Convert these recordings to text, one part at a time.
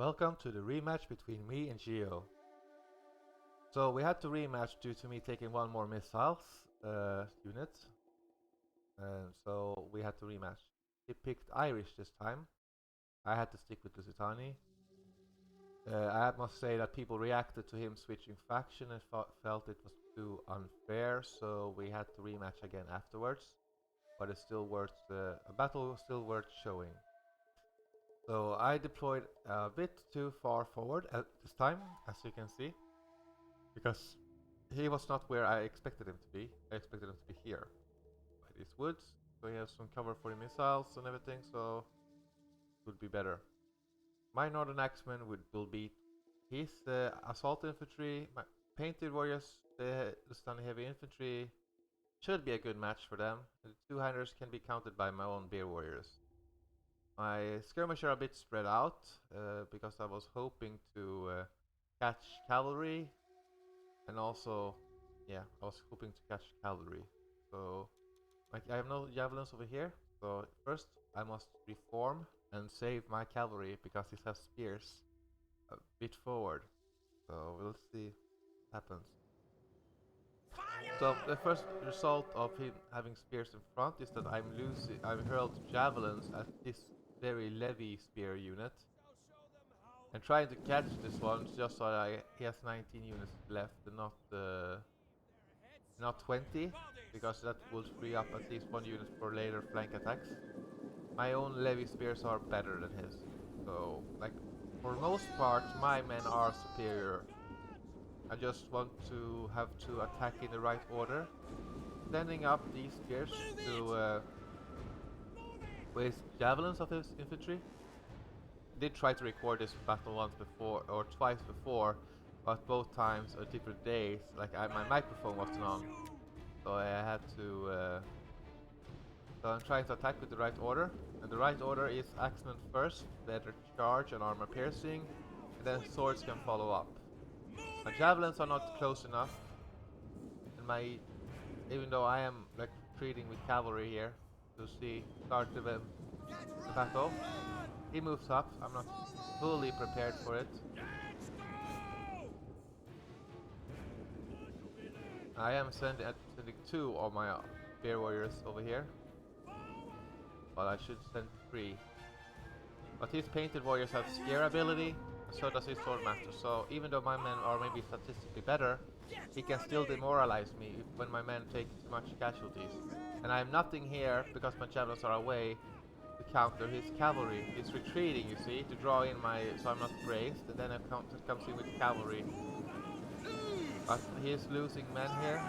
Welcome to the rematch between me and Gio. So we had to rematch due to me taking one more missiles unit. So we had to rematch. He picked Irish this time. I had to stick with Lusitani. I must say that people reacted to him switching faction and felt it was too unfair, so we had to rematch again afterwards. But it's still worth a battle was still worth showing. So I deployed a bit too far forward at this time, as you can see, because he was not where I expected him to be. I expected him to be here, by these woods, so he has some cover for the missiles and everything, so it would be better. My Northern Axemen will beat his assault infantry, my painted warriors, the stun heavy infantry. Should be a good match for them. The two-handers can be counted by my own bear warriors. My skirmisher are a bit spread out because I was hoping to catch cavalry, and also, yeah, I was hoping to catch cavalry. So, like, I have no javelins over here. So first, I must reform and save my cavalry because he has spears a bit forward. So we'll see what happens. So the first result of him having spears in front is that I've hurled javelins at this very levy spear unit. And trying to catch this one just so that he has 19 units left and not 20, because that will free up at least one unit for later flank attacks. My own levy spears are better than his. So, like, for most part, my men are superior. I just want to have to attack in the right order. Sending up these spears to waste javelins of his infantry. I did try to record this battle once before, or twice before, but both times on different days. Like my microphone wasn't on, so I had to. So I'm trying to attack with the right order, and the right order is axemen first, better charge and armor piercing, and then swords can follow up. My javelins are not close enough, and even though I am like treating with cavalry here to start the battle, he moves up. I'm not fully prepared for it. I am sending two of my bear warriors over here, but I should send three. But his painted warriors have scare ability, and so does his swordmaster. So even though my men are maybe statistically better, he can still demoralize me when my men take too much casualties. And I have nothing here because my javelins are away to counter his cavalry. He's retreating, you see, to draw in so I'm not braced, and then it comes in with cavalry. But he is losing men here.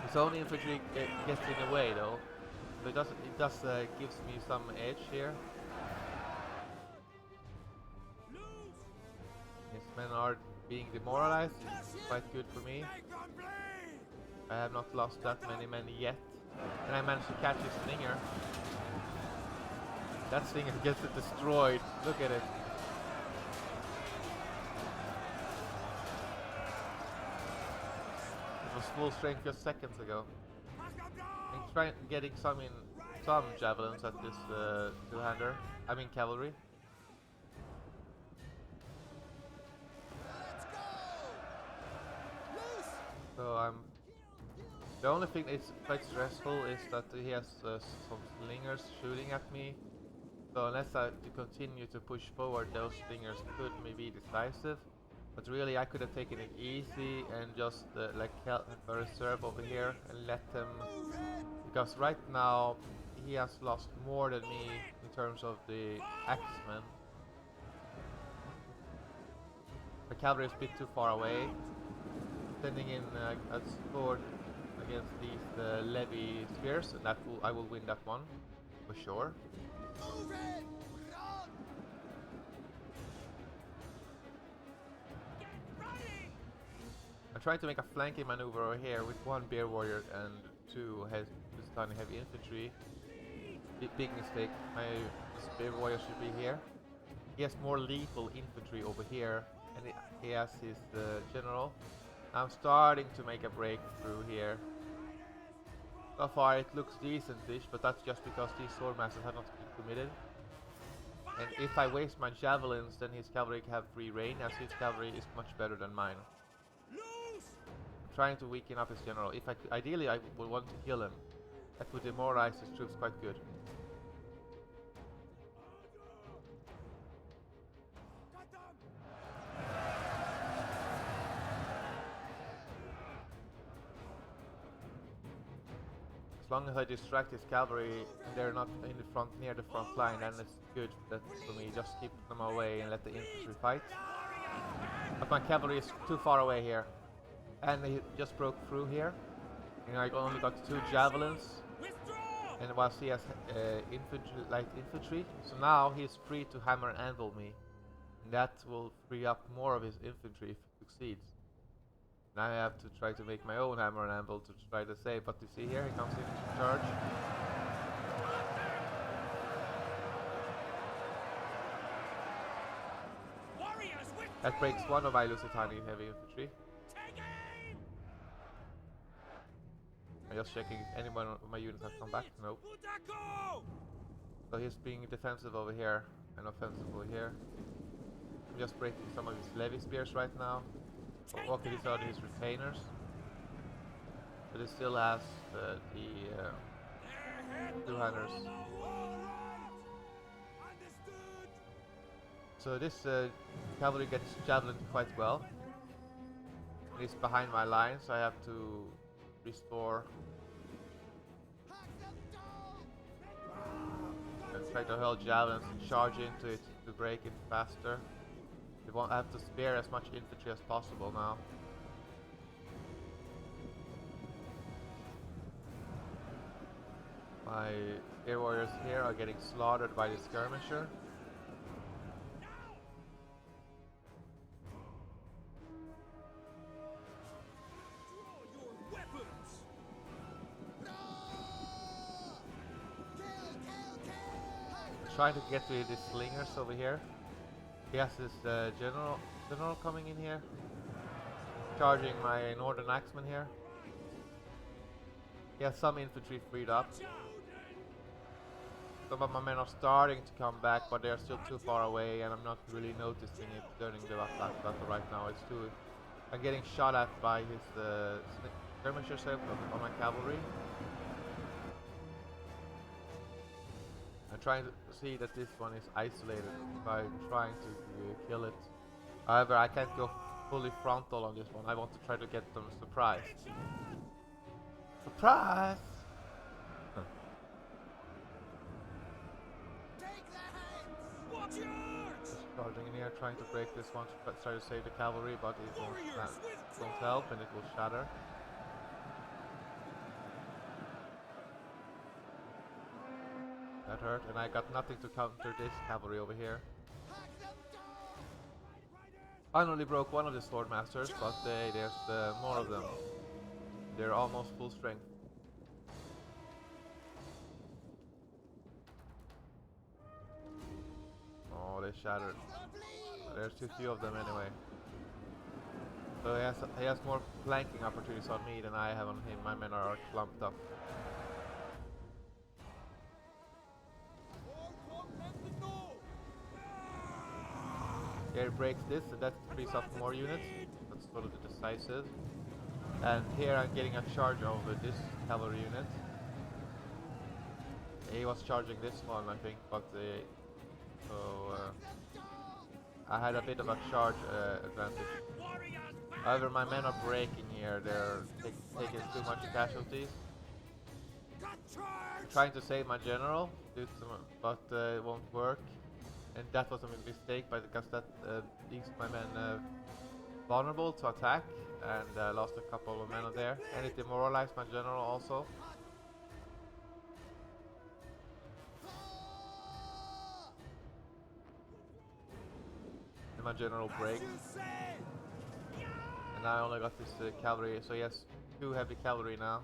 His own infantry gets in the way though, so it gives me some edge here. His men are being demoralized. It's quite good for me. I have not lost that many men yet. And I managed to catch his slinger. That slinger gets it destroyed. Look at it. It was full strength just seconds ago. I'm trying getting some javelins at this two-hander. I mean cavalry. So the only thing that's quite stressful is that he has some slingers shooting at me. So unless I continue to push forward, those slingers could maybe be decisive. But really, I could have taken it easy and just like help a reserve over here and let them. Because right now he has lost more than me in terms of the axemen. The cavalry is a bit too far away. Sending in a sword against these levy spears, and I will win that one for sure. I'm trying to make a flanking maneuver over here with one bear warrior and two stun heavy infantry. Big mistake. My bear warrior should be here. He has more lethal infantry over here, and he has his general. I'm starting to make a breakthrough here. So far it looks decentish, but that's just because these swordmasters have not been committed. And if I waste my javelins, then his cavalry can have free reign, as his cavalry is much better than mine. I'm trying to weaken up his general. If I ideally, I would want to kill him. That would demoralize his troops quite good. As long as I distract his cavalry, they're not in the front, near the front line, then it's good for me. Just keep them away and let the infantry fight. But my cavalry is too far away here. And he just broke through here. And I only got 2 javelins. And whilst he has light infantry. So now he's free to hammer and anvil me. And that will free up more of his infantry if he succeeds. Now I have to try to make my own hammer and anvil to try to save. But you see here, he comes in to charge. That breaks one of my Lusitani heavy infantry. I'm just checking if anyone of my units have come back. Nope. So he's being defensive over here and offensive over here. I'm just breaking some of his levy spears right now. Okay, these are his retainers. But he still has the 200s. So this cavalry gets javelined quite well. He's behind my line, so I have to restore and try to hurl javelins and charge into it to break it faster. I have to spare as much infantry as possible now. My air warriors here are getting slaughtered by the skirmisher. Trying to get to these slingers over here. He has this general coming in here, charging my northern axeman here. He has some infantry freed up. Some of my men are starting to come back, but they are still too far away, and I'm not really noticing it during the battle right now. It's too. I'm getting shot at by his skirmishers on my cavalry. I'm trying to see that this one is isolated by trying to kill it. However, I can't go fully frontal on this one. I want to try to get them surprised. Surprise! Just charging in here, trying to break this one to try to save the cavalry, but it won't help and it will shatter. That hurt, and I got nothing to counter this cavalry over here. Finally broke one of the swordmasters, but there's more of them. They're almost full strength. Oh, they shattered. There's too few of them anyway. So he has more flanking opportunities on me than I have on him. My men are clumped up. Here breaks this, and that frees up more units. That's sort of the decisive. And here I'm getting a charge over this cavalry unit. He was charging this one, I think, but I had a bit of a charge advantage. However, my men are breaking here. They're taking too much casualties. I'm trying to save my general, but it won't work. And that was a mistake, because that leaves my men vulnerable to attack, and I lost a couple of men there. And it demoralized my general also. And my general breaks. And I only got this cavalry, so he has 2 heavy cavalry now.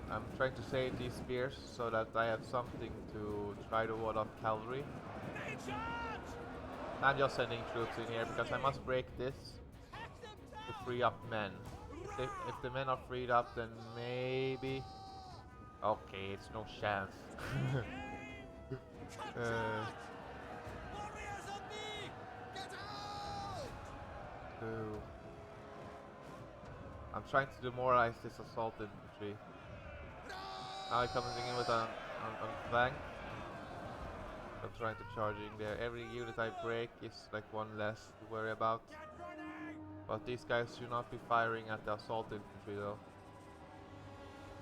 I'm trying to save these spears so that I have something to try to ward off cavalry. I'm just sending troops in here because I must break this to free up men. If the men are freed up, then maybe. Okay, it's no chance. uh, so I'm trying to demoralize this assault infantry. Now he comes in with on flank. I'm trying to charge in there. Every unit I break is like one less to worry about. But these guys should not be firing at the assault infantry though.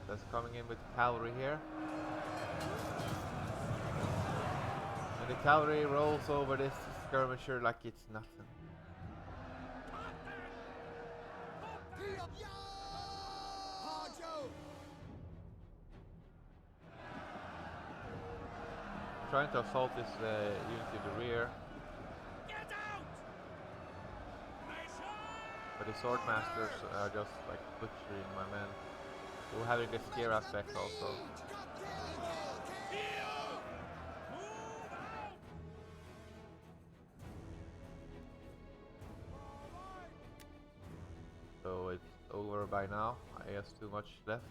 That's coming in with cavalry here. And the cavalry rolls over this skirmisher like it's nothing. Trying to assault this unit in the rear. But the swordmasters are just like butchering my men. We're having the scare aspect also. So it's over by now. I guess too much left.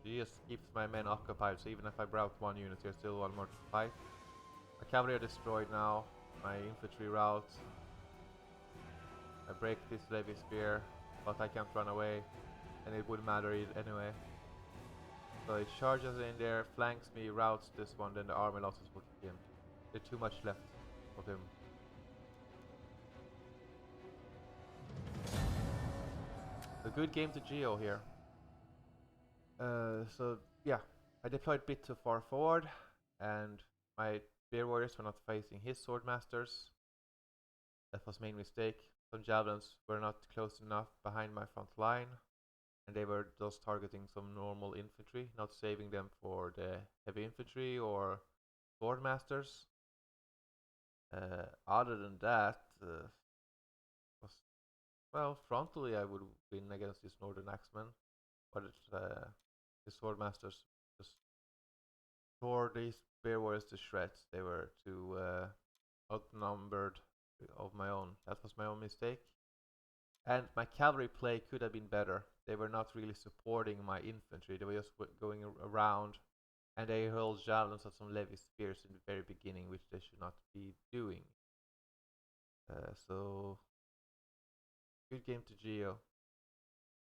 He just keeps my men occupied, so even if I rout one unit, there's still one more to fight. My cavalry are destroyed now. My infantry rout. I break this levy spear, but I can't run away, and it wouldn't matter anyway. So it charges in there, flanks me, routs this one, then the army losses will kick in. There's too much left of him. A good game to Geo here. So yeah, I deployed a bit too far forward, and my bear warriors were not facing his swordmasters. That was main mistake. Some javelins were not close enough behind my front line, and they were just targeting some normal infantry, not saving them for the heavy infantry or swordmasters. Other than that, was well frontally I would win against these northern axemen, but the swordmasters just tore these bear warriors to shreds. They were too outnumbered of my own. That was my own mistake. And my cavalry play could have been better. They were not really supporting my infantry. They were just going around, and they hurled javelins at some levy spears in the very beginning, which they should not be doing. So good game to Geo.